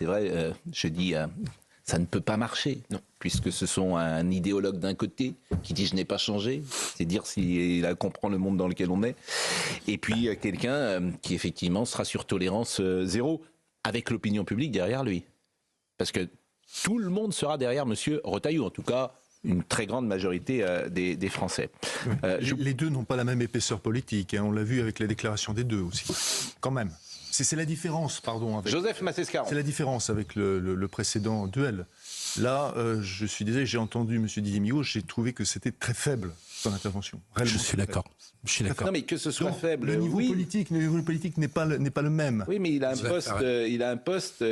c'est vrai, je dis, ça ne peut pas marcher, non, puisque ce sont un idéologue d'un côté qui dit je n'ai pas changé, c'est dire s'il comprend le monde dans lequel on est, et puis quelqu'un qui effectivement sera sur tolérance zéro, avec l'opinion publique derrière lui. Parce que tout le monde sera derrière Monsieur Retailleau, en tout cas une très grande majorité des Français. Les deux n'ont pas la même épaisseur politique, hein, on l'a vu avec la déclaration des deux aussi, quand même. C'est la différence, pardon. Avec, Joseph Massescaron. C'est la différence avec le précédent duel. Là, je suis désolé, j'ai entendu M. Didier Migaud, j'ai trouvé que c'était très faible, son intervention. Je suis d'accord. Non, mais que ce soit faible. Le niveau politique n'est pas le même. Oui, mais il a un poste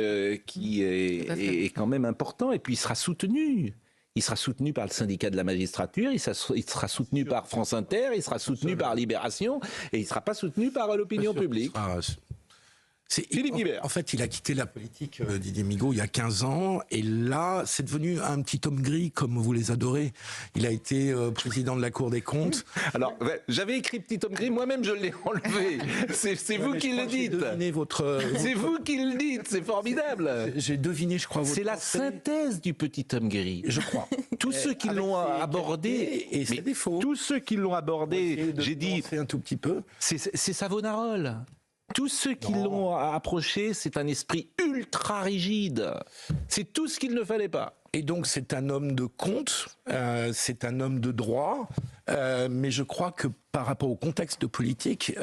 qui est quand même important, et puis il sera soutenu. Il sera soutenu par le syndicat de la magistrature, il sera soutenu par France Inter, il sera soutenu par Libération, et il ne sera pas soutenu par l'opinion publique. Philippe Guibert. En fait, il a quitté la politique, Didier Migaud, il y a 15 ans, et là, c'est devenu un petit homme gris, comme vous les adorez. Il a été président de la Cour des comptes. Alors, j'avais écrit petit homme gris, moi-même je l'ai enlevé. C'est vous qui le dites. C'est vous qui le dites, c'est formidable. J'ai deviné, je crois. C'est la synthèse du petit homme gris, je crois. Tous ceux qui l'ont abordé, et ses défauts. Tous ceux qui l'ont abordé, j'ai dit, un tout petit peu. C'est Savonarole. Tous ceux qui l'ont approché, c'est un esprit ultra rigide. C'est tout ce qu'il ne fallait pas. Et donc c'est un homme de compte, c'est un homme de droit, mais je crois que par rapport au contexte politique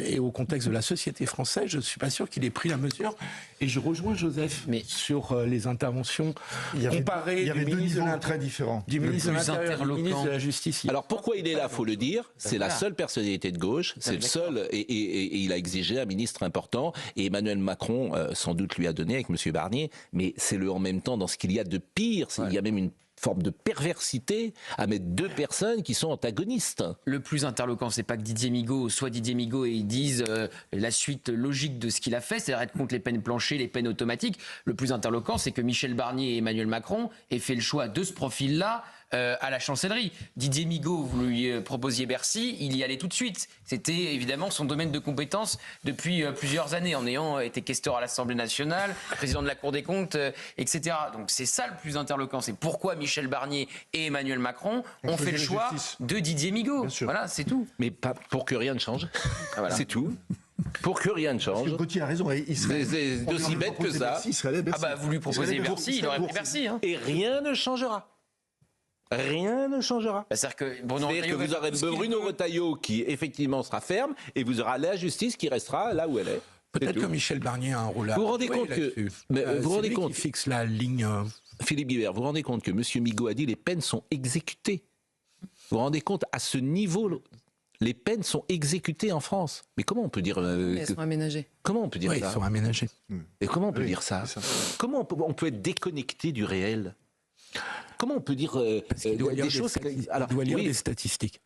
et au contexte de la société française, je ne suis pas sûr qu'il ait pris la mesure. Et je rejoins Joseph sur les interventions comparées. Il y avait deux niveaux très différents. Du ministre de l'Intérieur, du ministre de la Justice. Alors pourquoi il est là, faut le dire. C'est la seule personnalité de gauche, c'est le seul, et il a exigé un ministre important. Et Emmanuel Macron, sans doute, lui a donné avec M. Barnier, mais c'est le en même temps dans ce qu'il y a de pire. Il y a même une forme de perversité à mettre deux personnes qui sont antagonistes. Le plus interloquant, c'est pas que Didier Migaud soit Didier Migaud et ils disent la suite logique de ce qu'il a fait, c'est-à-dire être contre les peines planchées, les peines automatiques. Le plus interloquant, c'est que Michel Barnier et Emmanuel Macron aient fait le choix de ce profil-là à la chancellerie. Didier Migaud, vous lui proposiez Bercy, il y allait tout de suite. C'était évidemment son domaine de compétence depuis plusieurs années, en ayant été questeur à l'Assemblée nationale, président de la Cour des comptes, etc. Donc c'est ça le plus interloquant, c'est pourquoi Michel Barnier et Emmanuel Macron ont fait le choix de Didier Migaud. Voilà, c'est tout. Mais pas pour que rien ne change. Voilà. C'est tout. Pour que rien ne change. Gauthier a raison. C'est aussi bête que ça. Vous lui proposez Bercy, il aurait pris Bercy. Hein. Et rien ne changera. Rien ne changera. C'est-à-dire que vous aurez Bruno Retailleau qui effectivement sera ferme, et vous aurez la justice qui restera là où elle est. Peut-être que Michel Barnier a un rôle à jouer. Vous vous rendez compte que vous rendez compte qui fixe la ligne. Philippe Guibert, vous vous rendez compte que M. Migaud a dit les peines sont exécutées. Vous vous rendez compte à ce niveau, les peines sont exécutées en France. Mais comment on peut dire elles sont aménagées. Comment on peut dire ça? Elles sont aménagées. Et comment on peut dire ça? Comment on peut être déconnecté du réel? Comment on peut dire des choses? Il doit lire des statistiques.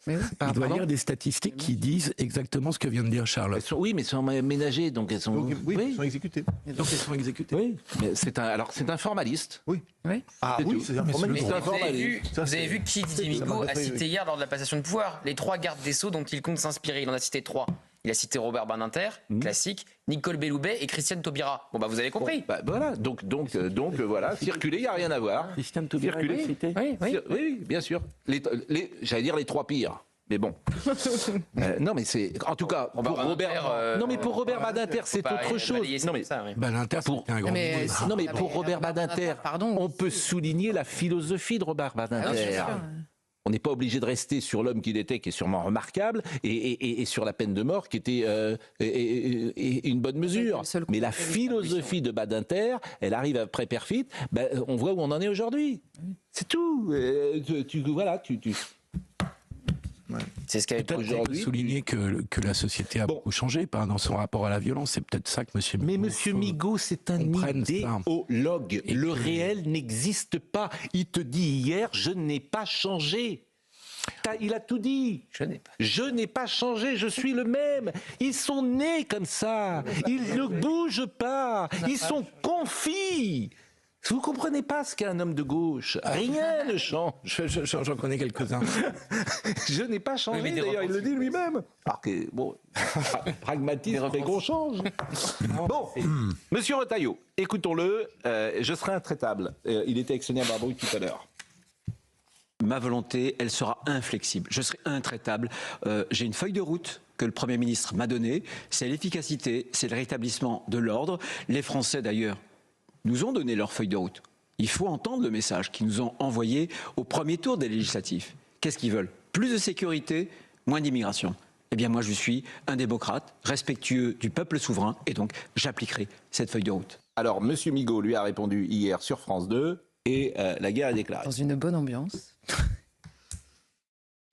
Il doit lire des statistiques qui disent exactement ce que vient de dire Charlotte. Oui, mais elles sont aménagées, donc elles sont... elles sont exécutées. Donc elles sont exécutées. Oui, mais c'est un formaliste. Oui. Ah oui, c'est un formaliste. Vous avez vu qui Didier Migaud a cité hier lors de la passation de pouvoir? Les 3 gardes des Sceaux dont il compte s'inspirer. Il en a cité 3. Il a cité Robert Badinter, classique, Nicole Belloubet et Christiane Taubira. Bon, vous avez compris. Voilà, donc voilà, circuler, il n'y a rien à voir. Christiane Taubira, oui, bien sûr. J'allais dire les 3 pires. Mais bon. Non, mais c'est. En tout cas, pour Robert. Non, mais pour Robert Badinter, c'est autre chose. Non, mais Badinter, c'est un grand. Non, mais pour Robert Badinter, on peut souligner la philosophie de Robert Badinter. On n'est pas obligé de rester sur l'homme qu'il était, qui est sûrement remarquable, et sur la peine de mort, qui était une bonne mesure. Mais la philosophie de Badinter, elle arrive après Perfit, on voit où on en est aujourd'hui. C'est tout. C'est ce qu'a été aujourd'hui. Souligner que la société a beaucoup changé dans son rapport à la violence. C'est peut-être ça que M. Migaud. Mais M. Migaud, c'est un idéologue. Le réel n'existe pas. Il te dit hier, je n'ai pas changé. Il a tout dit. Je n'ai pas changé, je suis le même. Ils sont nés comme ça. Ils ne bougent pas. Ils sont confits. Vous comprenez pas ce qu'est un homme de gauche. Rien ne change. J'en connais quelques-uns. Je n'ai pas changé, Oui, mais d'ailleurs, il le dit lui-même. Alors que, bon, pragmatisme fait qu'on change. Bon, monsieur Retailleau, écoutons-le, je serai intraitable. Il était actionnaire Barbouille tout à l'heure. Ma volonté, elle sera inflexible. Je serai intraitable. J'ai une feuille de route que le Premier ministre m'a donnée. C'est l'efficacité, c'est le rétablissement de l'ordre. Les Français, d'ailleurs, nous ont donné leur feuille de route. Il faut entendre le message qu'ils nous ont envoyé au premier tour des législatives. Qu'est-ce qu'ils veulent? Plus de sécurité, moins d'immigration. Eh bien, moi, je suis un démocrate, respectueux du peuple souverain, et donc j'appliquerai cette feuille de route. Alors, monsieur Migaud lui a répondu hier sur France 2, et la guerre est déclarée. Dans une bonne ambiance.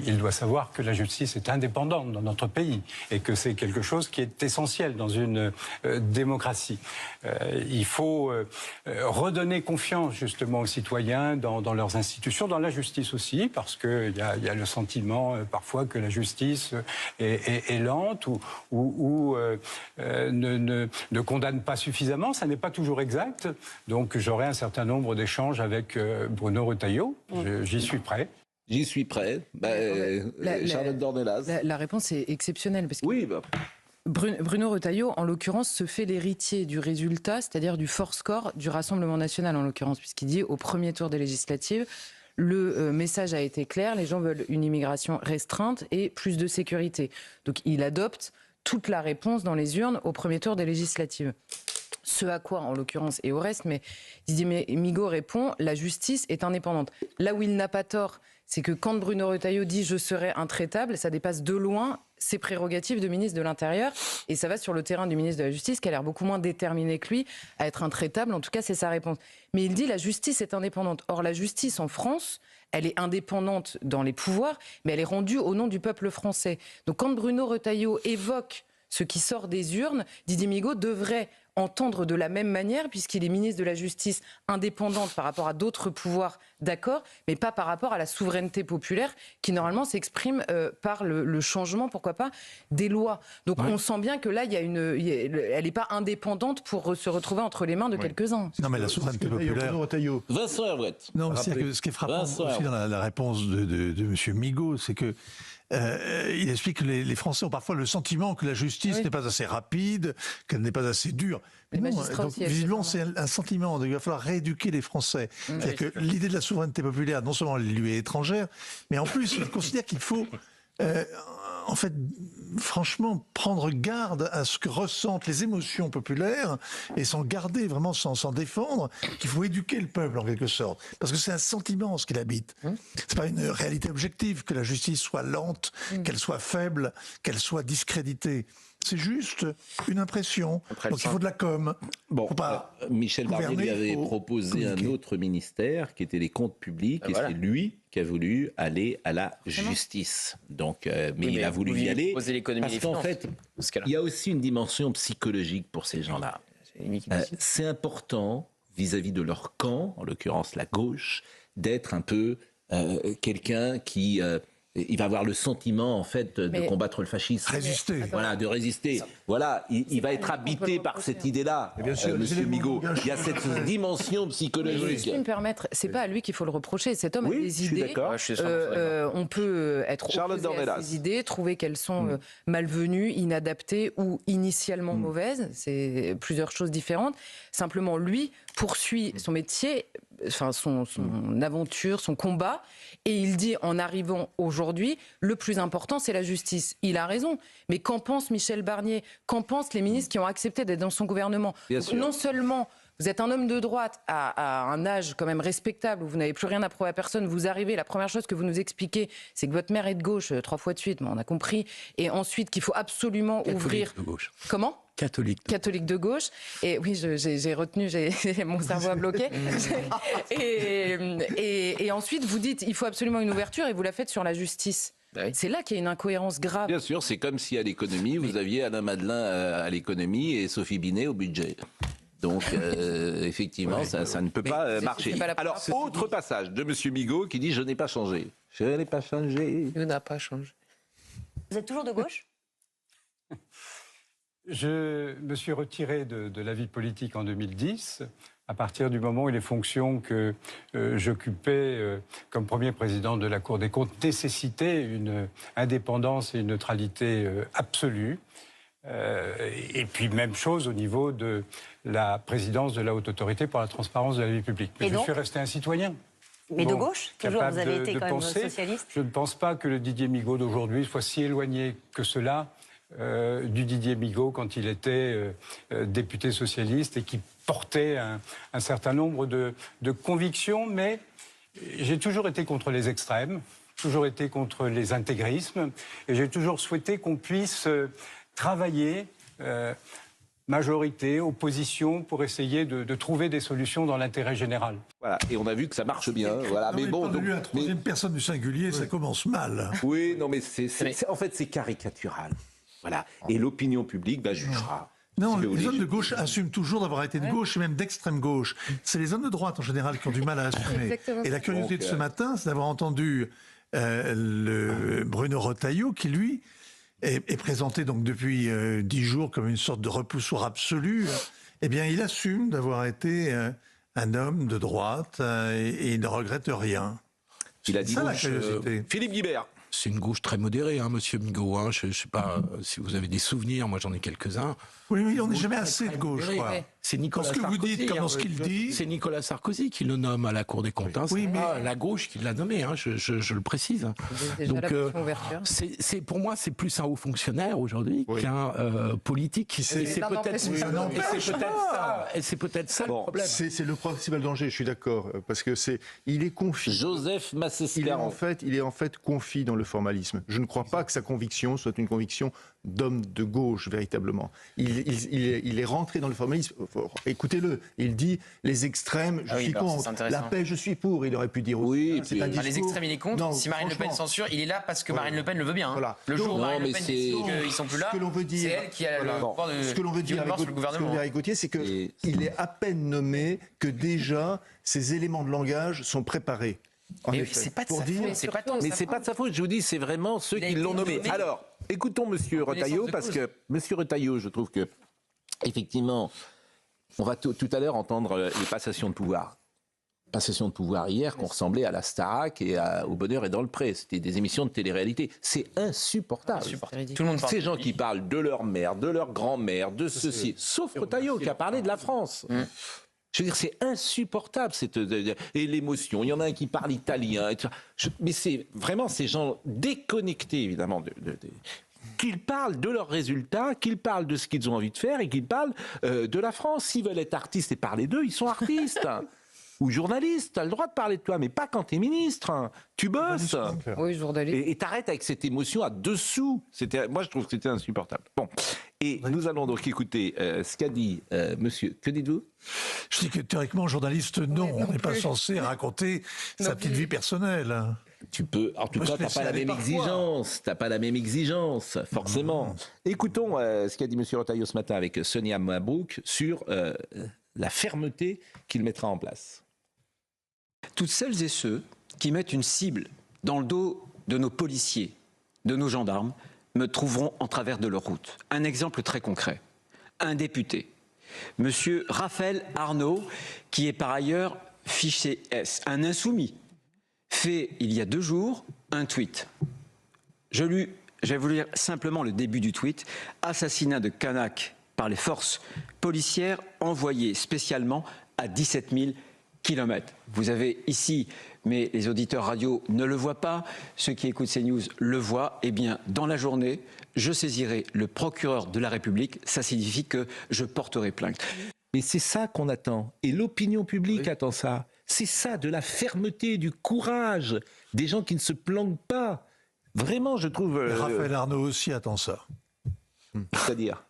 Il doit savoir que la justice est indépendante dans notre pays et que c'est quelque chose qui est essentiel dans une démocratie. Il faut redonner confiance justement aux citoyens dans leurs institutions, dans la justice aussi, parce qu'il y a le sentiment parfois que la justice est lente ou ne condamne pas suffisamment. Ça n'est pas toujours exact. Donc j'aurai un certain nombre d'échanges avec Bruno Retailleau. J'y suis prêt. J'y suis prêt. Charlotte Dornelas. La réponse est exceptionnelle. Parce que Oui, Bruno Retailleau, en l'occurrence, se fait l'héritier du résultat, c'est-à-dire du fort score du Rassemblement national, en l'occurrence, puisqu'il dit au premier tour des législatives, le message a été clair, les gens veulent une immigration restreinte et plus de sécurité. Donc il adopte toute la réponse dans les urnes au premier tour des législatives. Ce à quoi, en l'occurrence, et au reste, mais Didier Migaud répond, la justice est indépendante. Là où il n'a pas tort, c'est que quand Bruno Retailleau dit « je serai intraitable », ça dépasse de loin ses prérogatives de ministre de l'Intérieur, et ça va sur le terrain du ministre de la Justice, qui a l'air beaucoup moins déterminé que lui à être intraitable, en tout cas c'est sa réponse. Mais il dit « la justice est indépendante ». Or la justice en France, elle est indépendante dans les pouvoirs, mais elle est rendue au nom du peuple français. Donc quand Bruno Retailleau évoque ce qui sort des urnes, Didier Migaud devrait entendre de la même manière, puisqu'il est ministre de la Justice indépendante par rapport à d'autres pouvoirs, d'accord, mais pas par rapport à la souveraineté populaire qui normalement s'exprime par le changement, pourquoi pas, des lois. Donc on sent bien que là, elle n'est pas indépendante pour se retrouver entre les mains de quelques-uns. Non, mais la souveraineté populaire... Vincent Herouette. Non, c'est que ce qui est frappant aussi dans la réponse de M. Migaud, c'est que il explique que les Français ont parfois le sentiment que la justice n'est pas assez rapide, qu'elle n'est pas assez dure. Mais non, donc, visiblement, c'est un sentiment. Donc, il va falloir rééduquer les Français. C'est-à-dire que l'idée de la souveraineté populaire, non seulement elle lui est étrangère, mais en plus, il considère qu'il faut... en fait, franchement, prendre garde à ce que ressentent les émotions populaires et s'en garder, vraiment s'en défendre, qu'il faut éduquer le peuple en quelque sorte. Parce que c'est un sentiment ce qu'il habite. C'est pas une réalité objective que la justice soit lente, qu'elle soit faible, qu'elle soit discréditée. C'est juste une impression. Donc il faut de la com. Bon, faut pas Michel Barnier lui avait proposé un autre ministère qui était les comptes publics, et c'est lui qui a voulu aller à la justice. Donc, mais il a voulu y aller parce qu'en fait, il y a aussi une dimension psychologique pour ces gens-là. C'est important vis-à-vis de leur camp, en l'occurrence la gauche, d'être un peu quelqu'un qui... il va avoir le sentiment, en fait, de combattre le fascisme. Résister. Voilà, de résister. Voilà, il va être habité par cette idée-là, monsieur Migaud. Il y a cette dimension psychologique. Si je peux me permettre, c'est pas à lui qu'il faut le reprocher. Cet homme a des idées. On peut être opposé à ses idées, trouver qu'elles sont malvenues, inadaptées ou initialement mauvaises. C'est plusieurs choses différentes. Simplement, lui poursuit son métier, enfin son aventure, son combat, et il dit en arrivant aujourd'hui, le plus important c'est la justice. Il a raison, mais qu'en pense Michel Barnier? Qu'en pensent les ministres qui ont accepté d'être dans son gouvernement? Donc, non seulement vous êtes un homme de droite à un âge quand même respectable où vous n'avez plus rien à prouver à personne, vous arrivez, la première chose que vous nous expliquez, c'est que votre mère est de gauche 3 fois de suite, mais on a compris, et ensuite qu'il faut absolument ouvrir... de gauche. Comment? Catholique de gauche. Et oui, j'ai retenu, mon cerveau a bloqué. et ensuite, vous dites, il faut absolument une ouverture, et vous la faites sur la justice. C'est là qu'il y a une incohérence grave. Bien sûr, c'est comme si à l'économie, vous aviez Alain Madelin à l'économie et Sophie Binet au budget. Donc, effectivement, ça ne peut pas marcher. Alors, autre passage de M. Migaud qui dit « Je n'ai pas changé ». Je n'ai pas changé. Il n'a pas changé. Vous êtes toujours de gauche? Je me suis retiré de la vie politique en 2010, à partir du moment où les fonctions que j'occupais comme premier président de la Cour des comptes nécessitaient une indépendance et une neutralité absolue. Et puis même chose au niveau de la présidence de la Haute Autorité pour la transparence de la vie publique. Mais je suis resté un citoyen. Mais de gauche, toujours, vous avez été quand même socialiste. Je ne pense pas que le Didier Migaud d'aujourd'hui soit si éloigné que cela du Didier Migaud quand il était député socialiste et qui portait un certain nombre de convictions, mais j'ai toujours été contre les extrêmes, toujours été contre les intégrismes, et j'ai toujours souhaité qu'on puisse travailler majorité, opposition, pour essayer de trouver des solutions dans l'intérêt général. Voilà, et on a vu que ça marche bien. Voilà, Non, mais bon, donc, la troisième personne du singulier, ça commence mal. Oui, non, mais en fait, c'est caricatural. Voilà. Et l'opinion publique jugera. Non, les hommes de gauche assument toujours d'avoir été de gauche et même d'extrême gauche. C'est les hommes de droite en général qui ont du mal à assumer. Et la curiosité de ce matin, c'est d'avoir entendu le Bruno Retailleau qui, lui, est présenté donc depuis 10 jours comme une sorte de repoussoir absolu. Eh bien, il assume d'avoir été un homme de droite et il ne regrette rien. Il a dit ça, la curiosité. Philippe Guibert. C'est une gauche très modérée, monsieur Migaud. Je ne sais pas si vous avez des souvenirs, moi j'en ai quelques-uns. Oui, on n'est jamais assez de gauche, je crois. C'est Nicolas Sarkozy. Dans ce que vous dites, comme dans ce qu'il dit. C'est Nicolas Sarkozy qui le nomme à la Cour des comptes. Oui, c'est mais pas la gauche qui l'a nommé, je le précise. Déjà Donc, pour moi, c'est plus un haut fonctionnaire aujourd'hui qu'un politique. Et c'est peut-être ça le problème. C'est le principal danger, je suis d'accord, parce que il est confit. Joseph Massescaron. Il est en fait confit dans le formalisme. Je ne crois pas que sa conviction soit une conviction d'homme de gauche, véritablement. Il est rentré dans le formalisme. Écoutez-le, il dit les extrêmes, je suis contre. La paix, je suis pour. Il aurait pu dire oui. Les extrêmes, il est contre. Si Marine Le Pen censure, il est là parce que Marine Le Pen le veut bien. Voilà. Le jour où Marine Le Pen décide qu'ils sont plus là, c'est elle qui a le pouvoir de ce que l'on veut dire avec Gauthier, c'est qu'il est à peine nommé que déjà ces éléments de langage sont préparés. Mais c'est pas de sa faute. C'est pas de sa faute. Je vous dis, c'est vraiment ceux qui l'ont nommé. Alors, écoutons Monsieur Retailleau, parce que Monsieur Retailleau, je trouve que effectivement, on va tout à l'heure entendre les passations de pouvoir. Passation de pouvoir hier qu'on ressemblait à la Starac et au Bonheur et dans le Pré. C'était des émissions de télé-réalité. C'est insupportable. Tout le monde parle. Ces gens qui parlent de leur mère, de leur grand-mère, de ceci, sauf Retailleau qui a parlé de la France. Je veux dire, c'est insupportable, et l'émotion. Il y en a un qui parle italien. Mais c'est vraiment ces gens déconnectés, évidemment, qu'ils parlent de leurs résultats, qu'ils parlent de ce qu'ils ont envie de faire et qu'ils parlent de la France. S'ils veulent être artistes et parler d'eux, ils sont artistes. Ou journalistes, tu as le droit de parler de toi, mais pas quand tu es ministre. Tu bosses. Oui, journaliste. Et t'arrêtes avec cette émotion à dessous. Moi, je trouve que c'était insupportable. Bon. Et nous allons donc écouter ce qu'a dit monsieur. Que dites-vous ? Je dis que théoriquement, journaliste, non. On n'est pas censé raconter sa petite vie personnelle. Tu peux, en tout cas, tu n'as pas la même exigence. Tu n'as pas la même exigence, forcément. Écoutons ce qu'a dit monsieur Retailleau ce matin avec Sonia Mabrouk sur la fermeté qu'il mettra en place. Toutes celles et ceux qui mettent une cible dans le dos de nos policiers, de nos gendarmes, me trouveront en travers de leur route. Un exemple très concret. Un député, monsieur Raphaël Arnaud, qui est par ailleurs fiché S, un insoumis, fait il y a 2 jours un tweet. Je vais vous lire simplement le début du tweet. Assassinat de Canaque par les forces policières envoyées spécialement à 17 000 kilomètres. Vous avez ici, mais les auditeurs radio ne le voient pas, ceux qui écoutent CNews le voient, eh bien, dans la journée, je saisirai le procureur de la République, ça signifie que je porterai plainte. Mais c'est ça qu'on attend, et l'opinion publique attend ça. C'est ça, de la fermeté, du courage, des gens qui ne se planquent pas. Vraiment, je trouve... Raphaël Arnaud aussi attend ça. C'est-à-dire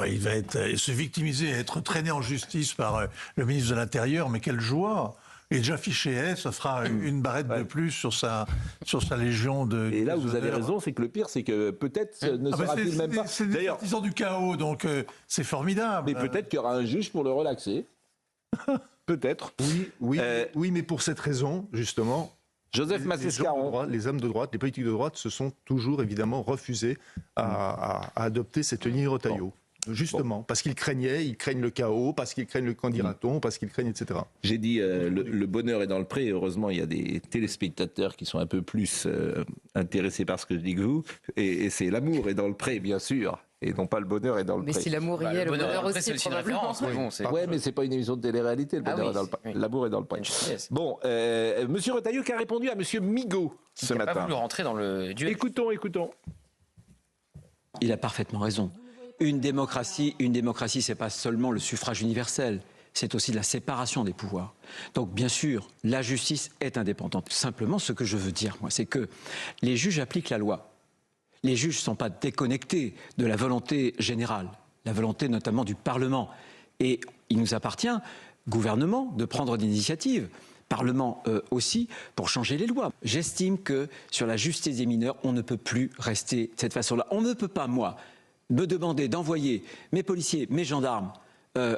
il va se victimiser, être traîné en justice par le ministre de l'Intérieur, mais quelle joie! Il est déjà fiché S, ça fera une barrette de plus sur sa légion de... Et là où vous avez raison, c'est que le pire, c'est que peut-être ne sera-t-il même pas... C'est des partisans du chaos, donc c'est formidable. Mais peut-être qu'il y aura un juge pour le relaxer. Peut-être. Oui, mais pour cette raison, justement... Joseph Massescaron. Les hommes de droite, les politiques de droite se sont toujours évidemment refusés à adopter cette ligne Retailleau. justement, parce qu'ils craignent le chaos, parce qu'ils craignent le candidaton, parce qu'ils craignent, etc. J'ai dit, le bonheur est dans le pré. Heureusement, il y a des téléspectateurs qui sont un peu plus intéressés par ce que je dis que vous. Et c'est l'amour est dans le pré, bien sûr. Et non pas le bonheur est dans le pré. Mais si l'amour y est, le bonheur aussi, probablement. Ouais, mais c'est pas une émission de télé-réalité. Le bonheur est dans le pré. L'amour est dans le pré. Bon, Monsieur Retailleau qui a répondu à Monsieur Migaud ce matin. Pas voulu rentrer dans le duel. Écoutons. Il a parfaitement raison. Une démocratie, c'est pas seulement le suffrage universel, c'est aussi la séparation des pouvoirs. Donc bien sûr, la justice est indépendante. Simplement, ce que je veux dire, moi, c'est que les juges appliquent la loi. Les juges ne sont pas déconnectés de la volonté générale, la volonté notamment du Parlement. Et il nous appartient, gouvernement, de prendre des initiatives. Parlement aussi, pour changer les lois. J'estime que sur la justice des mineurs, on ne peut plus rester de cette façon-là. On ne peut pas, moi, me demander d'envoyer mes policiers, mes gendarmes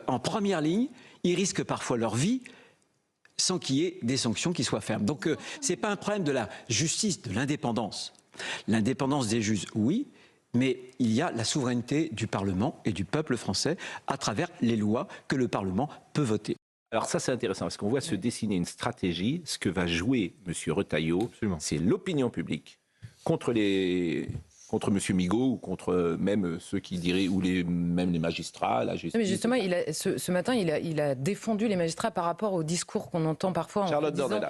en première ligne. Ils risquent parfois leur vie sans qu'il y ait des sanctions qui soient fermes. Donc ce n'est pas un problème de la justice, de l'indépendance. L'indépendance des juges, oui, mais il y a la souveraineté du Parlement et du peuple français à travers les lois que le Parlement peut voter. Alors ça c'est intéressant parce qu'on voit se dessiner une stratégie. Ce que va jouer M. Retailleau, c'est l'opinion publique contre M. Migaud ou contre même ceux qui diraient, ou même les magistrats, la justice. Mais justement, ce matin, il a défendu les magistrats par rapport au discours qu'on entend parfois en disant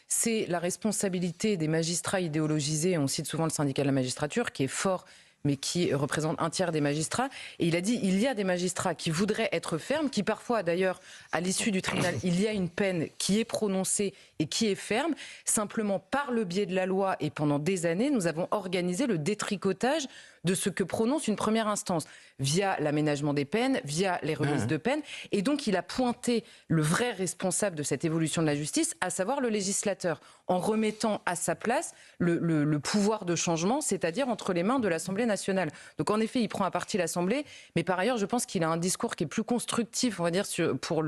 c'est la responsabilité des magistrats idéologisés. On cite souvent le syndicat de la magistrature qui est fort, mais qui représente un tiers des magistrats. Et il a dit il y a des magistrats qui voudraient être fermes, qui parfois d'ailleurs, à l'issue du tribunal, il y a une peine qui est prononcée et qui est ferme. Simplement, par le biais de la loi et pendant des années, nous avons organisé le détricotage de ce que prononce une première instance, via l'aménagement des peines, via les remises de peine. Et donc, il a pointé le vrai responsable de cette évolution de la justice, à savoir le législateur, en remettant à sa place le pouvoir de changement, c'est-à-dire entre les mains de l'Assemblée nationale. Donc, en effet, il prend à partie l'Assemblée, mais par ailleurs, je pense qu'il a un discours qui est plus constructif, on va dire, pour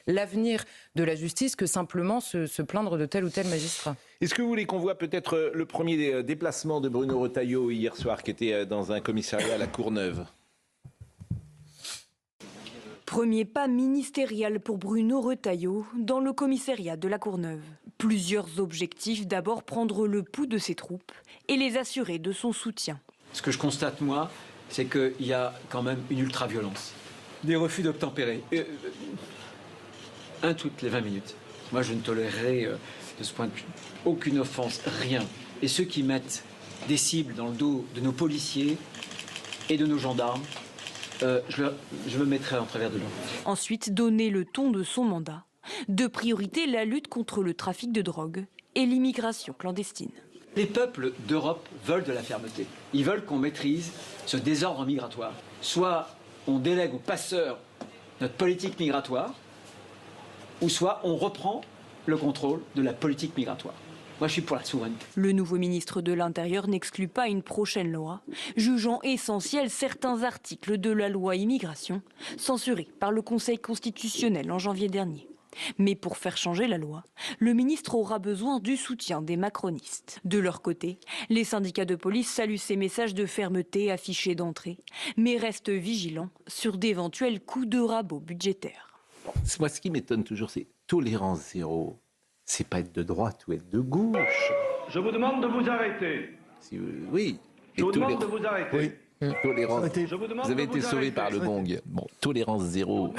l'avenir de la justice que simplement se plaindre de tel ou tel magistrat. Est-ce que vous voulez qu'on voit peut-être le premier déplacement de Bruno Retailleau hier soir, qui était dans un commissariat à la Courneuve? Premier pas ministériel pour Bruno Retailleau dans le commissariat de la Courneuve. Plusieurs objectifs, d'abord prendre le pouls de ses troupes et les assurer de son soutien. Ce que je constate, moi, c'est qu'il y a quand même une ultra-violence. Des refus d'obtempérer. Un toutes les 20 minutes. Moi, je ne tolérerai de ce point de vue aucune offense, rien. Et ceux qui mettent des cibles dans le dos de nos policiers et de nos gendarmes, je me mettrai en travers de l'eau. Ensuite, donner le ton de son mandat. De priorité, la lutte contre le trafic de drogue et l'immigration clandestine. Les peuples d'Europe veulent de la fermeté. Ils veulent qu'on maîtrise ce désordre migratoire. Soit on délègue aux passeurs notre politique migratoire, ou soit on reprend le contrôle de la politique migratoire. Moi, je suis pour la souveraineté. Le nouveau ministre de l'Intérieur n'exclut pas une prochaine loi, jugeant essentiels certains articles de la loi immigration, censurés par le Conseil constitutionnel en janvier dernier. Mais pour faire changer la loi, le ministre aura besoin du soutien des macronistes. De leur côté, les syndicats de police saluent ces messages de fermeté affichés d'entrée, mais restent vigilants sur d'éventuels coups de rabot budgétaires. Moi, ce qui m'étonne toujours, c'est tolérance zéro. C'est pas être de droite ou être de gauche. Je vous demande de vous arrêter. Oui. Je vous demande de vous arrêter. Oui. Tolérance. Vous avez été sauvé par le gong. Bon, tolérance zéro.